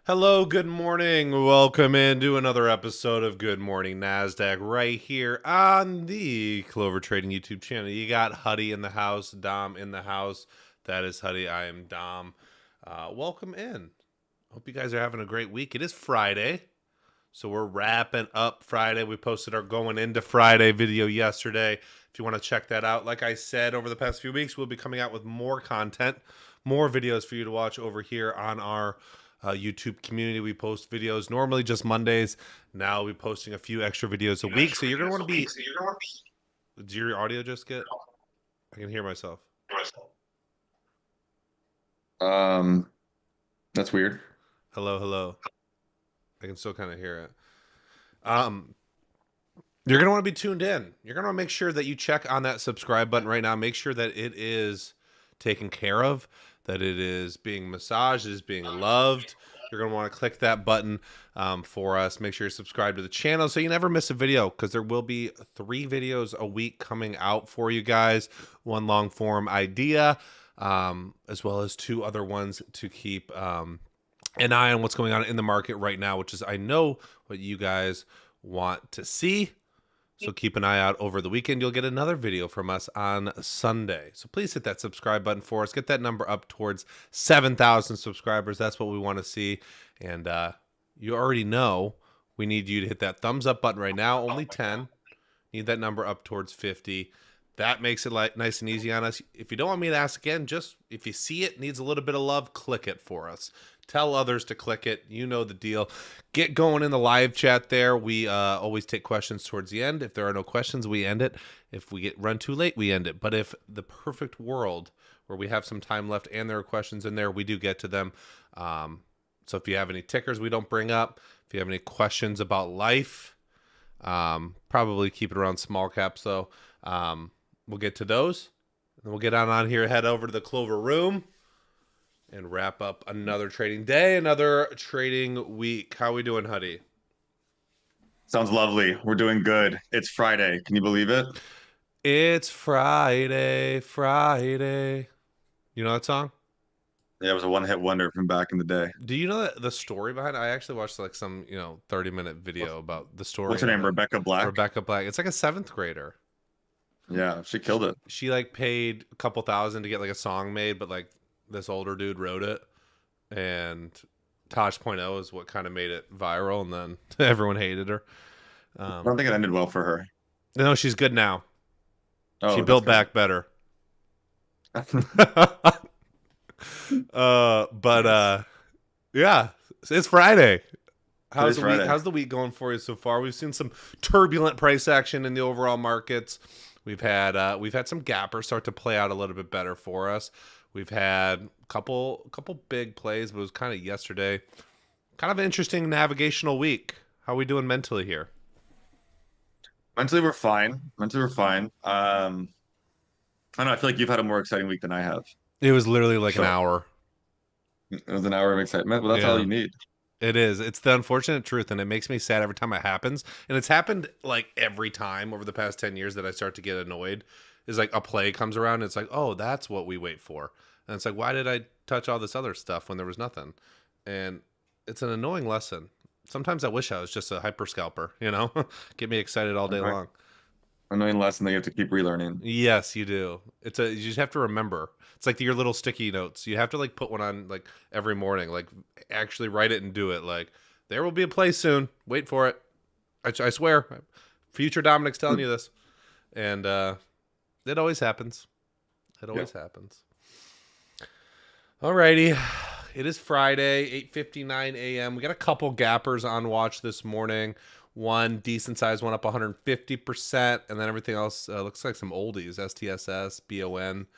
Hello, good morning. Welcome into another episode of Good Morning Nasdaq right here on the Clover Trading YouTube channel. You got Huddie in the house, Dom in the house. That is Huddie. I am Dom. Welcome in. Hope you guys are having a great week. It is Friday, so we're wrapping up Friday. We posted our going into Friday video yesterday. If you want to check that out, like I said, over the past few weeks, we'll be coming out with more content, more videos for you to watch over here on our YouTube community. We post videos normally just Mondays. Now we're posting a few extra videos a week. So you're going to want to be. Did your audio just get? I can hear myself. That's weird. Hello, hello. I can still kind of hear it. You're going to want to be tuned in. You're going to want to make sure that you check on that subscribe button right now. Make sure that it is taken care of, that it is being massaged, it is being loved. You're going to want to click that button for us. Make sure you're subscribed to the channel so you never miss a video, because there will be 3 videos a week coming out for you guys. One long form idea, as well as 2 other ones to keep an eye on what's going on in the market right now, which is, I know, what you guys want to see. So keep an eye out over the weekend. You'll get another video from us on Sunday. So please hit that subscribe button for us. Get that number up towards 7,000 subscribers. That's what we want to see. And you already know we need you to hit that thumbs up button right now. Only 10. Need that number up towards 50. That makes it nice and easy on us. If you don't want me to ask again, just if you see it needs a little bit of love, click it for us. Tell others to click it. You know the deal. Get going in the live chat there. We always take questions towards the end. If there are no questions, we end it. If we run too late, we end it. But if the perfect world where we have some time left and there are questions in there, we do get to them. So if you have any tickers we don't bring up, if you have any questions about life, probably keep it around small caps though. We'll get to those. And we'll get on here, head over to the Clover room, and wrap up another trading day, another trading week. How we doing, Huddy? Sounds lovely. We're doing good. It's Friday. Can you believe it? It's Friday, Friday. You know that song? Yeah, it was a one-hit wonder from back in the day. Do you know the story behind it? I actually watched like some, 30-minute video about the story What's her of name? it. Rebecca Black? Rebecca Black. It's like a 7th grader. Yeah, she killed it. She like paid a couple thousand to get like a song made, but like this older dude wrote it, and Tosh.0 is what kind of made it viral, and then everyone hated her. I don't think it ended well for her. No, she's good now. Oh, She that's built back better. good. Yeah, it's Friday. How's Today's the week? Friday. How's the week going for you so far? We've seen some turbulent price action in the overall markets. We've had some gappers start to play out a little bit better for us. We've had a couple big plays, but it was kind of yesterday. Kind of an interesting navigational week. How are we doing mentally here? Mentally, we're fine. Mentally, we're fine. I don't know. I feel like you've had a more exciting week than I have. It was literally like an So hour. it was an hour of excitement, but that's all Yeah. you need. It is. It's the unfortunate truth, and it makes me sad every time it happens. And it's happened like every time over the past 10 years that I start to get annoyed. Is like a play comes around, and it's like, oh, that's what we wait for. And it's like, why did I touch all this other stuff when there was nothing? And it's an annoying lesson. Sometimes I wish I was just a hyper scalper, get me excited all day Okay. long. Annoying lesson that you have to keep relearning. Yes, you do. You just have to remember. It's like your little sticky notes. You have to like put one on like every morning, like actually write it and do it. Like there will be a play soon. Wait for it. I swear. Future Dominic's telling you this, and it always happens. It always happens. Alrighty. It is Friday, 8:59 a.m. We got a couple gappers on watch this morning. One decent size one up 150%, and then everything else looks like some oldies. STSS, BON,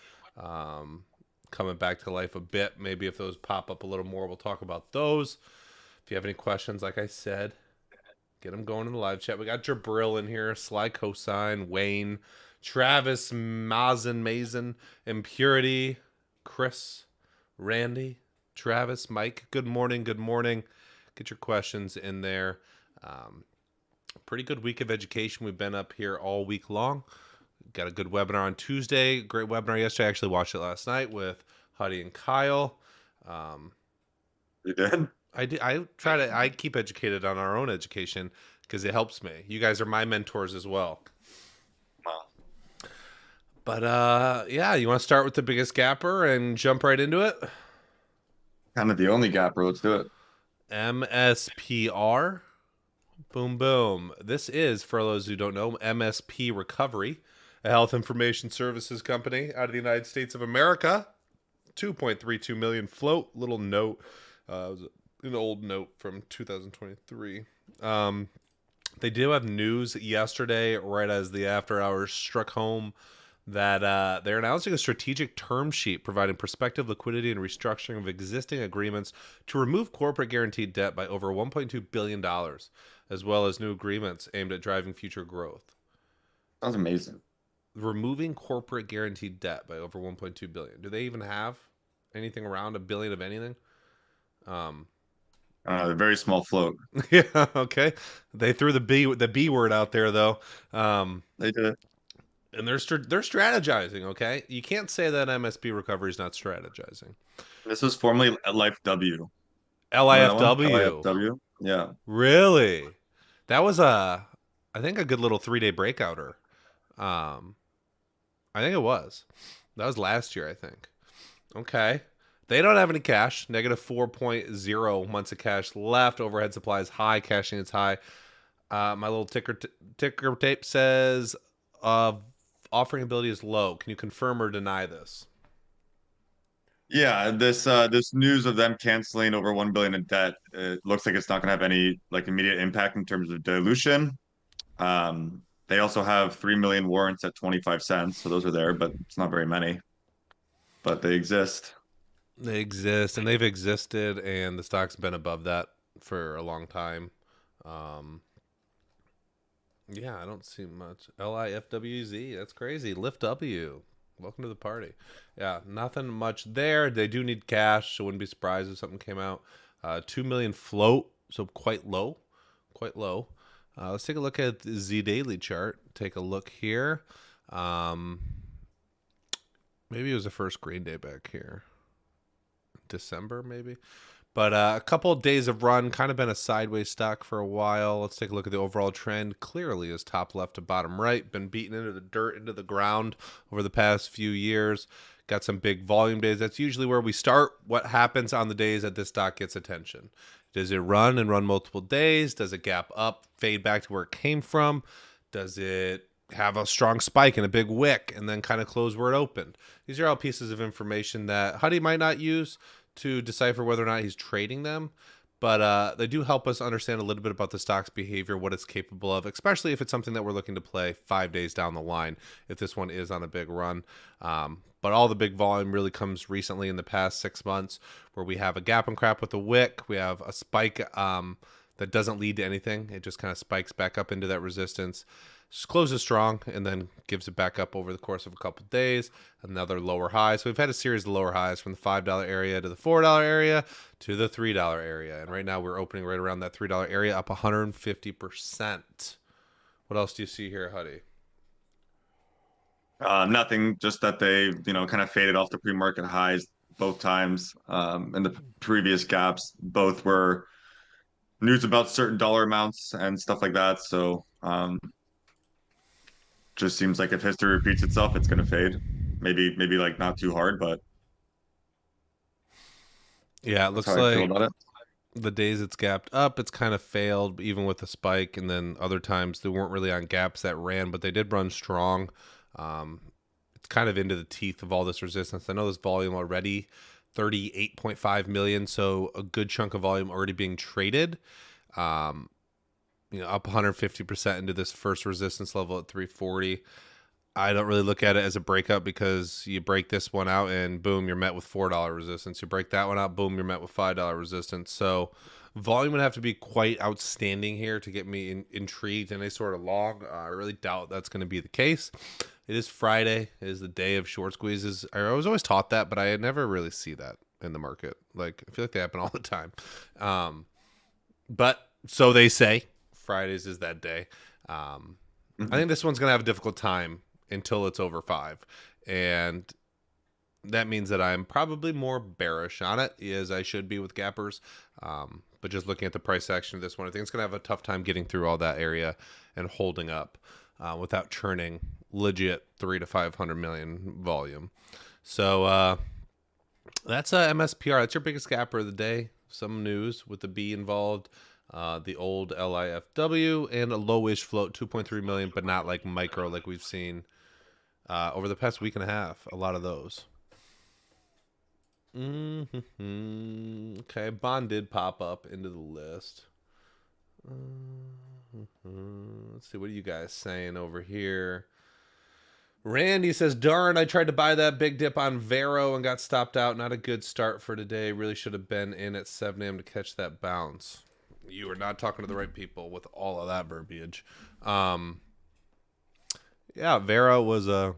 coming back to life a bit. Maybe if those pop up a little more, we'll talk about those. If you have any questions, like I said, get them going in the live chat. We got Jabril in here, Sly Cosine, Wayne, Travis, Mason, Impurity, Chris, Randy, Travis, Mike. Good morning. Good morning. Get your questions in there. Pretty good week of education. We've been up here all week long. Got a good webinar on Tuesday. Great webinar yesterday. I actually watched it last night with Huddy and Kyle. You did? I keep educated on our own education because it helps me. You guys are my mentors as well. Wow. But yeah, you want to start with the biggest gapper and jump right into it? Kind of the only gap, bro. Let's do it. MSPR. Boom, boom. This is, for those who don't know, MSP Recovery, a health information services company out of the United States of America. 2.32 million float. Little note. It was an old note from 2023. They do have news yesterday, right as the after hours struck home, that they're announcing a strategic term sheet providing prospective liquidity and restructuring of existing agreements to remove corporate guaranteed debt by over $1.2 billion, as well as new agreements aimed at driving future growth. Sounds amazing. Removing corporate guaranteed debt by over $1.2 billion. Do they even have anything around $1 billion of anything? A very small float. Yeah, okay. They threw the B word out there though. They did it. And they're strategizing, okay? You can't say that MSP Recovery is not strategizing. This was formerly LifeW. Remember that one? LIFW. LifW. Yeah. Really? That was I think a good little 3-day breakouter. I think it was. That was last year, I think. Okay. They don't have any cash. Negative 4.0 months of cash left. Overhead supply is high. Cashing is high. My little ticker tape says offering ability is low. Can you confirm or deny this? Yeah, this news of them canceling over 1 billion in debt, it looks like it's not going to have any like immediate impact in terms of dilution. They also have 3 million warrants at 25 cents, so those are there, but it's not very many. But they exist. They exist, and they've existed, and the stock's been above that for a long time. Yeah, I don't see much. LIFWZ, that's crazy. Lift W. Welcome to the party. Yeah, nothing much there. They do need cash, so wouldn't be surprised if something came out. 2 million float, so quite low. Quite low. Let's take a look at the Z Daily chart. Take a look here. Maybe it was the first green day back here. December, maybe. But a couple of days of run, kind of been a sideways stock for a while. Let's take a look at the overall trend. Clearly is top left to bottom right. Been beaten into the dirt, into the ground over the past few years. Got some big volume days. That's usually where we start. What happens on the days that this stock gets attention? Does it run and run multiple days? Does it gap up, fade back to where it came from? Does it have a strong spike and a big wick and then kind of close where it opened? These are all pieces of information that Huddie might not use to decipher whether or not he's trading them, but they do help us understand a little bit about the stock's behavior, what it's capable of, especially if it's something that we're looking to play 5 days down the line, if this one is on a big run. But all the big volume really comes recently in the past 6 months, where we have a gap and crap with a wick, we have a spike that doesn't lead to anything. It just kind of spikes back up into that resistance, closes strong, and then gives it back up over the course of a couple of days. Another lower high. So we've had a series of lower highs from the $5 area to the $4 area to the $3 area. And right now we're opening right around that $3 area, up 150%. What else do you see here, Huddie? Nothing, just that they, kind of faded off the pre-market highs both times. And the previous gaps, both were news about certain dollar amounts and stuff like that. So, just seems like if history repeats itself, it's going to fade. Maybe like not too hard, but Yeah, it that's looks how I feel like about it. the days it's gapped up, it's kind of failed, even with the spike. And then other times they weren't really on gaps that ran, but they did run strong. It's kind of into the teeth of all this resistance. I know this volume already, 38.5 million, so a good chunk of volume already being traded. Up 150% into this first resistance level at 340. I don't really look at it as a breakup, because you break this one out and boom, you're met with $4 resistance. You break that one out, boom, you're met with $5 resistance. So volume would have to be quite outstanding here to get me intrigued in a sort of long. I really doubt that's going to be the case. It is Friday. It is the day of short squeezes. I was always taught that, but I never really see that in the market. Like, I feel like they happen all the time. But so they say. Fridays is that day. I think this one's going to have a difficult time until it's over 5. And that means that I'm probably more bearish on it, as I should be with gappers. But just looking at the price action of this one, I think it's going to have a tough time getting through all that area and holding up without churning legit 300 to 500 million volume. So that's MSPR. That's your biggest gapper of the day. Some news with the B involved. The old LIFW and a lowish float, 2.3 million, but not like micro like we've seen over the past week and a half. A lot of those. Okay, bond did pop up into the list. Let's see, what are you guys saying over here? Randy says, darn, I tried to buy that big dip on Vero and got stopped out. Not a good start for today. Really should have been in at 7 a.m. to catch that bounce. You are not talking to the right people with all of that verbiage. Yeah, Vero was a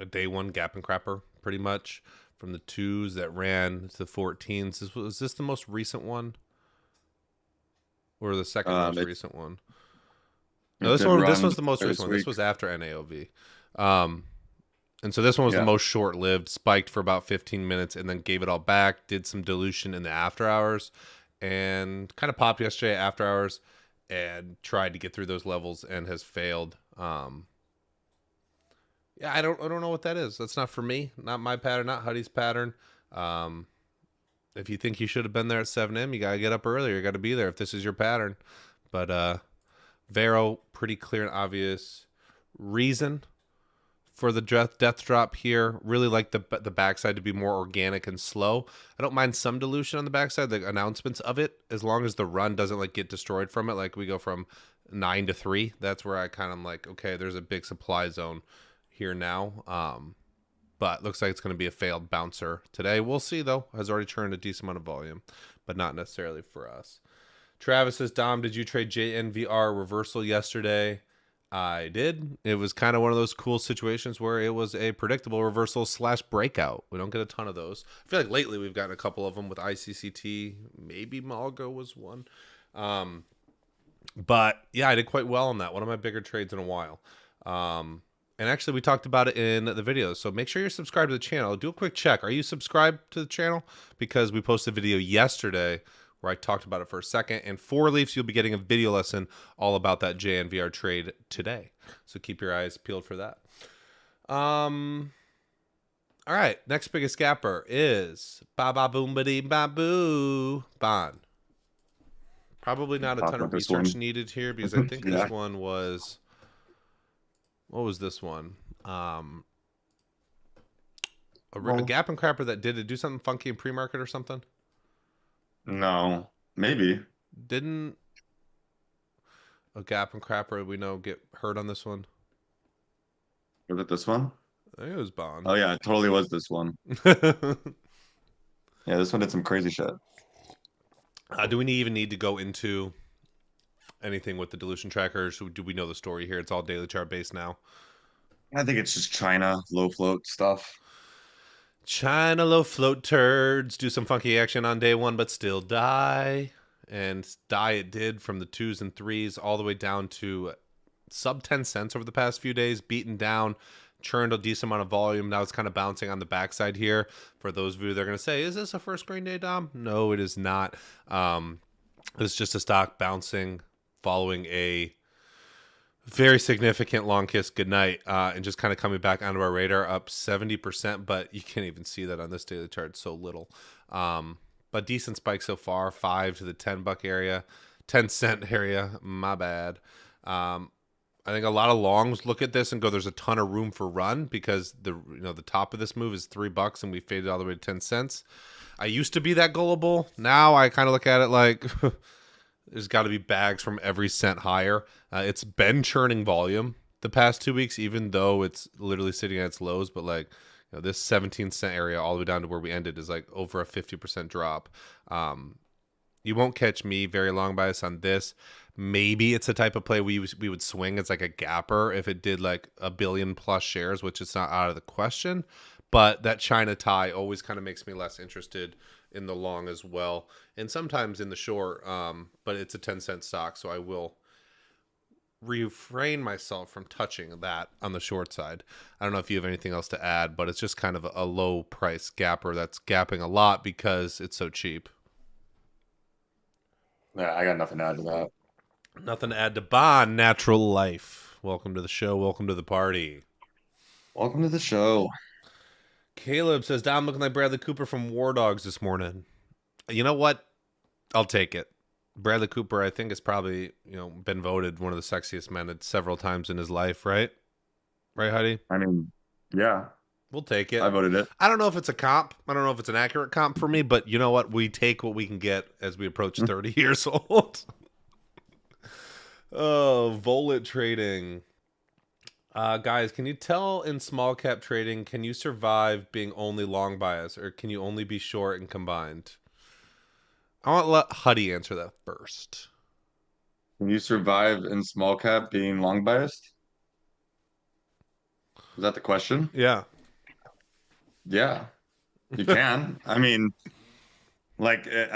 day one gap and crapper, pretty much. From the 2s that ran to the 14s. Was this the most recent one? Or the second most recent one? No, this was the most recent one. This was after NAOV. And so this one was the most short-lived, spiked for about 15 minutes, and then gave it all back, did some dilution in the after hours, and kind of popped yesterday after hours, and tried to get through those levels and has failed. Yeah, I don't know what that is. That's not for me. Not my pattern, not Huddie's pattern. If you think you should have been there at 7 a.m., you got to get up earlier. You got to be there if this is your pattern. But Vero, pretty clear and obvious reason for the death drop here. Really like the backside to be more organic and slow. I don't mind some dilution on the backside, the announcements of it, as long as the run doesn't like get destroyed from it. Like we go from 9 to 3. That's where I kind of like, okay, there's a big supply zone here now. But looks like it's going to be a failed bouncer today. We'll see, though. Has already churned a decent amount of volume, but not necessarily for us. Travis says, Dom, did you trade JNVR reversal yesterday? I did. It was kind of one of those cool situations where it was a predictable reversal / breakout. We don't get a ton of those. I feel like lately we've gotten a couple of them with ICCT. Maybe Algo was one. But yeah, I did quite well on that. One of my bigger trades in a while. And actually, we talked about it in the video. So make sure you're subscribed to the channel. Do a quick check. Are you subscribed to the channel? Because we posted a video yesterday where I talked about it for a second. And 4 Leafs, you'll be getting a video lesson all about that JNVR trade today. So keep your eyes peeled for that. All right. Next biggest gapper is ba-ba-boom-ba-dee-ba-boo. Bond. Probably not a ton of research needed here because I think this one was... What was this one? A gap and crapper that did it do something funky in pre-market or something? No, maybe. Didn't a gap and crapper we know get hurt on this one? Was it this one? I think it was Bond. Oh yeah, it totally was this one. Yeah, this one did some crazy shit. Do we even need to go into anything with the dilution trackers? Do we know the story here? It's all daily chart based now. I think it's just China low float stuff. China low float turds do some funky action on day one, but still die. And die it did from the 2s and 3s all the way down to sub 10 cents over the past few days, beaten down, churned a decent amount of volume. Now it's kind of bouncing on the backside here. For those of you that are going to say, is this a first green day, Dom? No, it is not. It's just a stock bouncing following a very significant long kiss goodnight and just kind of coming back onto our radar, up 70%, but you can't even see that on this daily chart, so little. But decent spike so far, 5 to the $10 area, 10-cent area, my bad. I think a lot of longs look at this and go, there's a ton of room for run because the top of this move is $3 and we faded all the way to 10 cents. I used to be that gullible. Now I kind of look at it like there's got to be bags from every cent higher. It's been churning volume the past 2 weeks, even though it's literally sitting at its lows. But like, this 17-cent area all the way down to where we ended is like over a 50% drop. You won't catch me very long bias on this. Maybe it's a type of play we would swing as like a gapper if it did like a billion plus shares, which it's not out of the question. But that China tie always kind of makes me less interested in the long as well, and sometimes in the short. But it's a 10-cent stock, so I will refrain myself from touching that on the short side. I don't know if you have anything else to add, but it's just kind of a low price gapper that's gapping a lot because it's so cheap. Yeah, I got nothing to add to that. Nothing to add to Bond. Natural life. Welcome to the show. Welcome to the party. Welcome to the show. Caleb says, Dom looking like Bradley Cooper from War Dogs this morning. You know what? I'll take it. Bradley Cooper, I think, has probably, been voted one of the sexiest men several times in his life, right? Right, Huddy? I mean, yeah, We'll take it. I voted it. I don't know if it's a comp. I don't know if it's an accurate comp for me, but you know what? We take what we can get as we approach 30 years old. Oh, Volet trading. Guys, can you tell in small cap trading, can you survive being only long bias, or can you only be short and combined? I want to let Huddy answer that first. Can you survive in small cap being long biased? Is that the question? Yeah. Yeah, you can. I mean, like it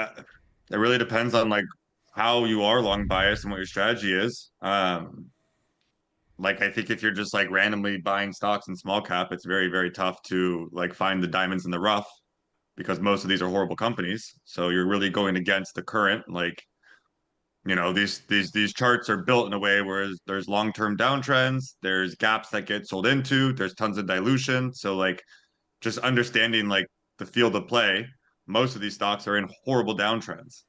really depends on like how you are long biased and what your strategy is. Like I think if you're just like randomly buying stocks in small cap, it's very, very tough to like find the diamonds in the rough because most of these are horrible companies. So you're really going against the current. Like, these charts are built in a way where there's long-term downtrends, there's gaps that get sold into, there's tons of dilution. So like just understanding like the field of play, most of these stocks are in horrible downtrends.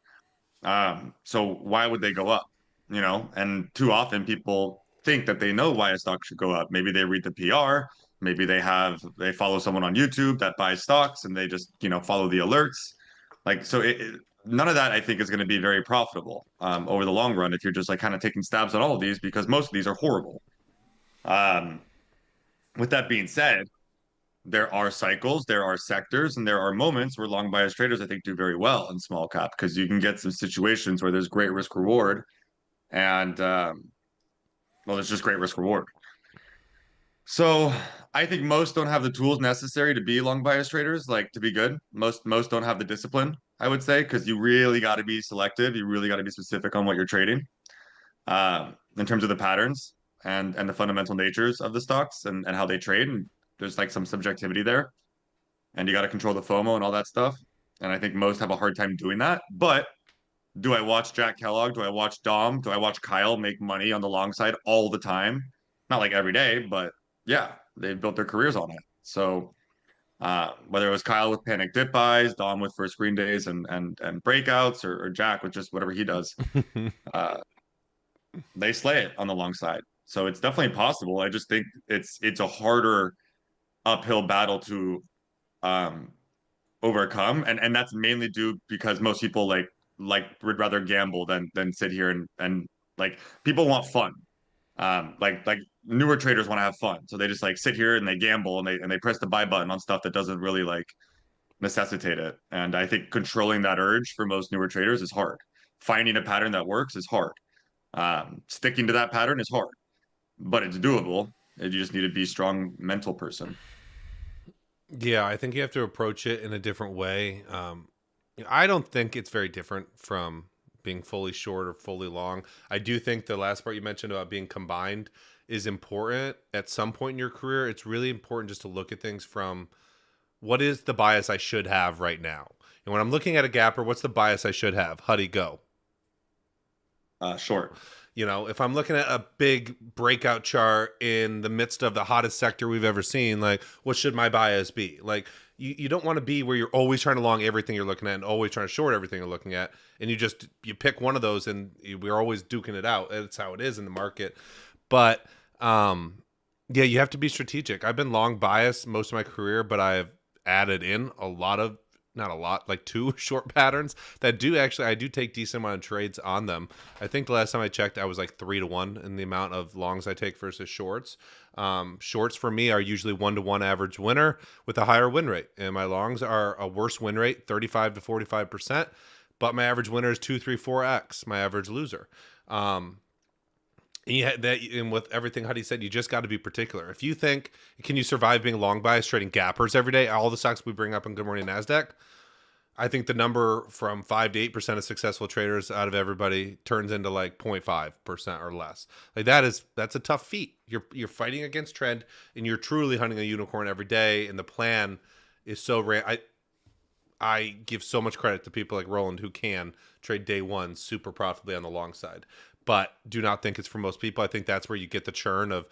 So why would they go up? And too often people think that they know why a stock should go up. Maybe they read the PR, maybe they follow someone on YouTube that buys stocks and they just, follow the alerts. Like so none of that I think is going to be very profitable over the long run if you're just like kind of taking stabs on all of these because most of these are horrible. Um, with that being said, there are cycles, there are sectors, and there are moments where long bias traders, I think, do very well in small cap because you can get some situations where there's great risk reward and, well, there's just great risk reward. So I think most don't have the tools necessary to be long bias traders, like to be good. Most don't have the discipline, I would say, because you really got to be selective. You really got to be specific on what you're trading in terms of the patterns and the fundamental natures of the stocks and how they trade. And there's like some subjectivity there. And you got to control the FOMO and all that stuff. And I think most have a hard time doing that. But do I watch Jack Kellogg? Do I watch Dom? Do I watch Kyle make money on the long side all the time? Not like every day, but yeah, they've built their careers on it. So whether it was Kyle with panic dip buys, Dom with first screen days and breakouts, or Jack with just whatever he does, uh, they slay it on the long side. So it's definitely possible. I just think it's a harder uphill battle to um, overcome, and that's mainly due because most people like would rather gamble than sit here and like people want fun. Like newer traders want to have fun, so they just like sit here and they gamble and they press the buy button on stuff that doesn't really like necessitate it. And I think controlling that urge for most newer traders is hard. Finding a pattern that works is hard. Sticking to that pattern is hard, but it's doable. You just need to be a strong mental person. Yeah, I think you have to approach it in a different way. I don't think it's very different from being fully short or fully long. I do think the last part you mentioned about being combined is important at some point in your career. It's really important just to look at things from what is the bias I should have right now. And when I'm looking at a gapper, what's the bias I should have? Huddy, go. Short. If I'm looking at a big breakout chart in the midst of the hottest sector we've ever seen, like, what should my bias be? Like, you don't want to be where you're always trying to long everything you're looking at and always trying to short everything you're looking at. And you pick one of those and we're always duking it out. That's how it is in the market. But, yeah, you have to be strategic. I've been long biased most of my career, but I've added in not a lot, like 2 short patterns that I do take decent amount of trades on them. I think the last time I checked, I was like 3-1 in the amount of longs I take versus shorts. Shorts for me are usually 1-to-1 average winner with a higher win rate. And my longs are a worse win rate, 35 to 45%, but my average winner is 2, 3, 4x, my average loser. And with everything Huddy said, you just got to be particular. If you think, can you survive being long bias trading gappers every day? All the stocks we bring up in Good Morning Nasdaq, I think the number from 5 to 8% of successful traders out of everybody turns into like 0.5% or less. Like that's a tough feat. You're fighting against trend, and you're truly hunting a unicorn every day. And the plan is so I give so much credit to people like Roland who can trade day one super profitably on the long side, but do not think it's for most people. I think that's where you get the churn of,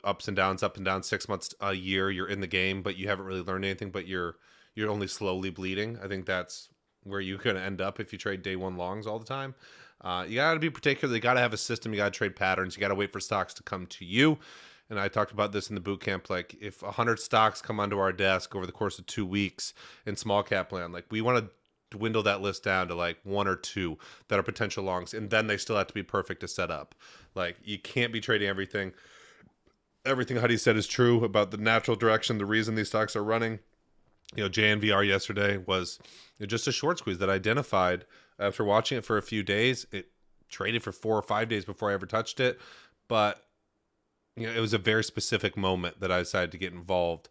ups and downs, up and down, 6 months, a year. You're in the game, but you haven't really learned anything, but you're only slowly bleeding. I think that's where you're going to end up if you trade day one longs all the time. You got to be particular. You got to have a system. You got to trade patterns. You got to wait for stocks to come to you. And I talked about this in the boot camp. Like, if 100 stocks come onto our desk over the course of 2 weeks in small cap land, like, we want to dwindle that list down to like 1 or 2 that are potential longs, and then they still have to be perfect to set up. Like, you can't be trading everything. Everything Huddie said is true about the natural direction, the reason these stocks are running. JNVR yesterday was just a short squeeze that I identified after watching it for a few days. It traded for 4 or 5 days before I ever touched it, but it was a very specific moment that I decided to get involved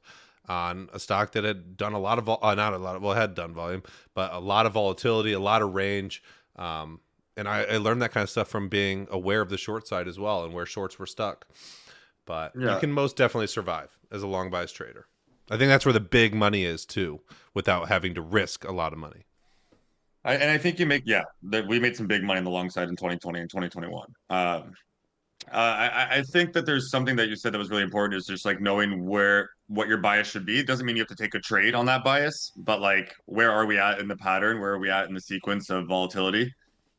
on a stock that had done a lot of, had done volume, but a lot of volatility, a lot of range. And I learned that kind of stuff from being aware of the short side as well and where shorts were stuck. But you can most definitely survive as a long bias trader. I think that's where the big money is too, without having to risk a lot of money. I think that we made some big money on the long side in 2020 and 2021. I think that there's something that you said that was really important, is just like knowing what your bias should be. It doesn't mean you have to take a trade on that bias, but like, where are we at in the pattern? Where are we at in the sequence of volatility?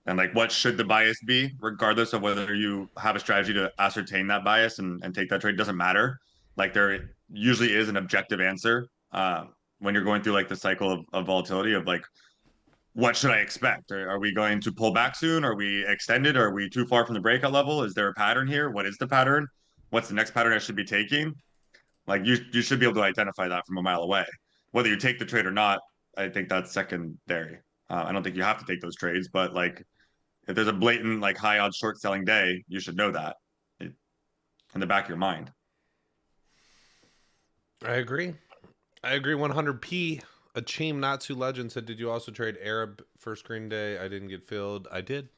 And like, what should the bias be, regardless of whether you have a strategy to ascertain that bias and take that trade? Doesn't matter. Like, there usually is an objective answer when you're going through like the cycle of volatility of like, what should I expect? Are we going to pull back soon? Are we extended? Are we too far from the breakout level? Is there a pattern here? What is the pattern? What's the next pattern I should be taking? Like, you should be able to identify that from a mile away. Whether you take the trade or not, I think that's secondary. I don't think you have to take those trades, but like, if there's a blatant like high odds short selling day, you should know that in the back of your mind. I agree. 100p. Acheem Natsu Legend said, did you also trade Arab for screen day? I didn't get filled. I did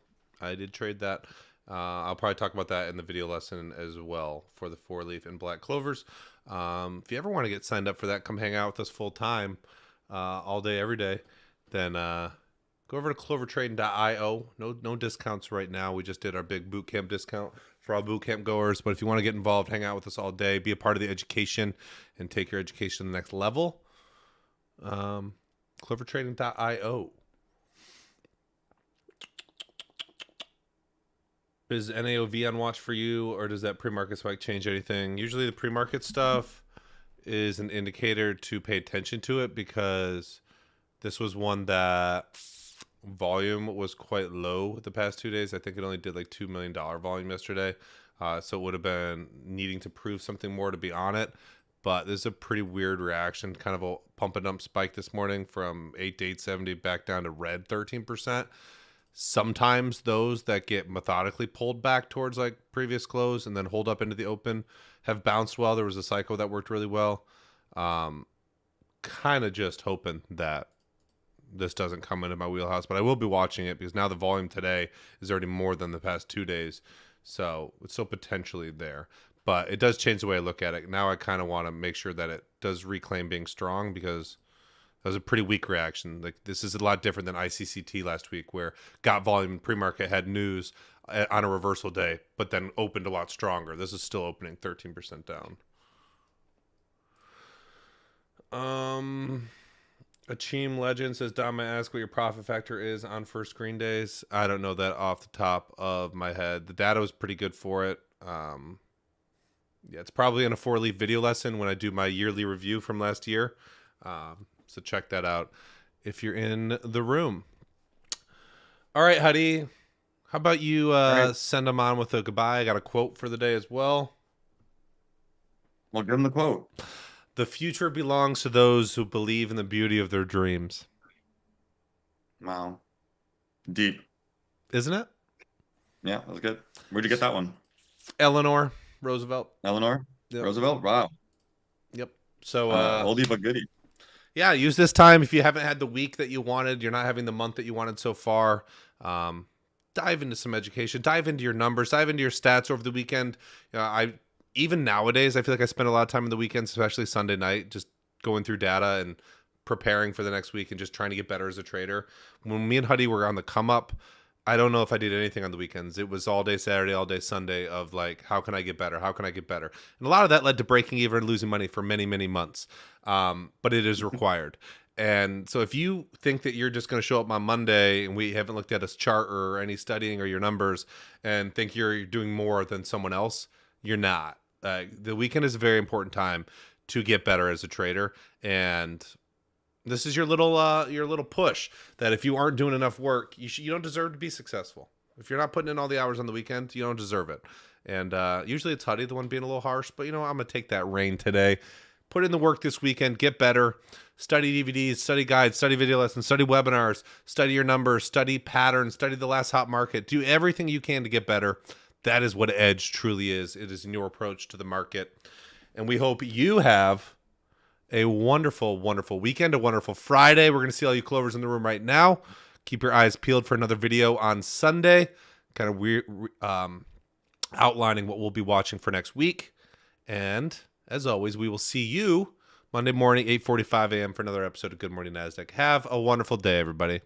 trade that. I'll probably talk about that in the video lesson as well for the 4-leaf and black clovers. If you ever want to get signed up for that, come hang out with us full time, all day, every day, then go over to clovertrading.io. No discounts right now. We just did our big boot camp discount for all boot camp goers. But if you want to get involved, hang out with us all day, be a part of the education, and take your education to the next level, clovertrading.io. Is NAOV on watch for you, or does that pre-market spike change anything? Usually the pre-market stuff is an indicator to pay attention to it, because this was one that volume was quite low the past 2 days. I think it only did like $2 million volume yesterday. So it would have been needing to prove something more to be on it. But this is a pretty weird reaction, kind of a pump and dump spike this morning from 8 to 870 back down to red 13%. Sometimes those that get methodically pulled back towards like previous close and then hold up into the open have bounced well. There was a cycle that worked really well. Kind of just hoping that this doesn't come into my wheelhouse, but I will be watching it because now the volume today is already more than the past 2 days. So it's still potentially there, but it does change the way I look at it. Now I kind of want to make sure that it does reclaim being strong, because that was a pretty weak reaction. Like, this is a lot different than ICCT last week, where got volume and pre-market had news on a reversal day, but then opened a lot stronger. This is still opening 13% down. Acheem Legend says, Dom, may I ask what your profit factor is on first screen days? I don't know that off the top of my head. The data was pretty good for it. Yeah, it's probably in a 4-leaf video lesson when I do my yearly review from last year. So check that out if you're in the room. All right, Huddie. How about you send them on with a goodbye? I got a quote for the day as well. Well, give them the quote. The future belongs to those who believe in the beauty of their dreams. Wow. Deep. Isn't it? Yeah, that was good. Where'd you get that one? Eleanor Roosevelt. Eleanor? Yep. Roosevelt? Wow. Yep. So oldie but goodie. Yeah, use this time if you haven't had the week that you wanted, you're not having the month that you wanted so far. Dive into some education, dive into your numbers, dive into your stats over the weekend. Even nowadays, I feel like I spend a lot of time on the weekends, especially Sunday night, just going through data and preparing for the next week and just trying to get better as a trader. When me and Huddy were on the come up, I don't know if I did anything on the weekends. It was all day Saturday, all day Sunday of like, how can I get better? How can I get better? And a lot of that led to breaking even and losing money for many, many months. But it is required. And so if you think that you're just going to show up on Monday and we haven't looked at a chart or any studying or your numbers and think you're doing more than someone else, you're not. The weekend is a very important time to get better as a trader. And this is your little push that if you aren't doing enough work, you don't deserve to be successful. If you're not putting in all the hours on the weekend, you don't deserve it. And usually it's Huddy, the one being a little harsh, but I'm going to take that reign today. Put in the work this weekend, get better, study DVDs, study guides, study video lessons, study webinars, study your numbers, study patterns, study the last hot market. Do everything you can to get better. That is what Edge truly is. It is in your approach to the market. And we hope you have a wonderful, wonderful weekend, a wonderful Friday. We're going to see all you Clovers in the room right now. Keep your eyes peeled for another video on Sunday, kind of weird, outlining what we'll be watching for next week. And as always, we will see you Monday morning, 8:45 a.m. for another episode of Good Morning Nasdaq. Have a wonderful day, everybody.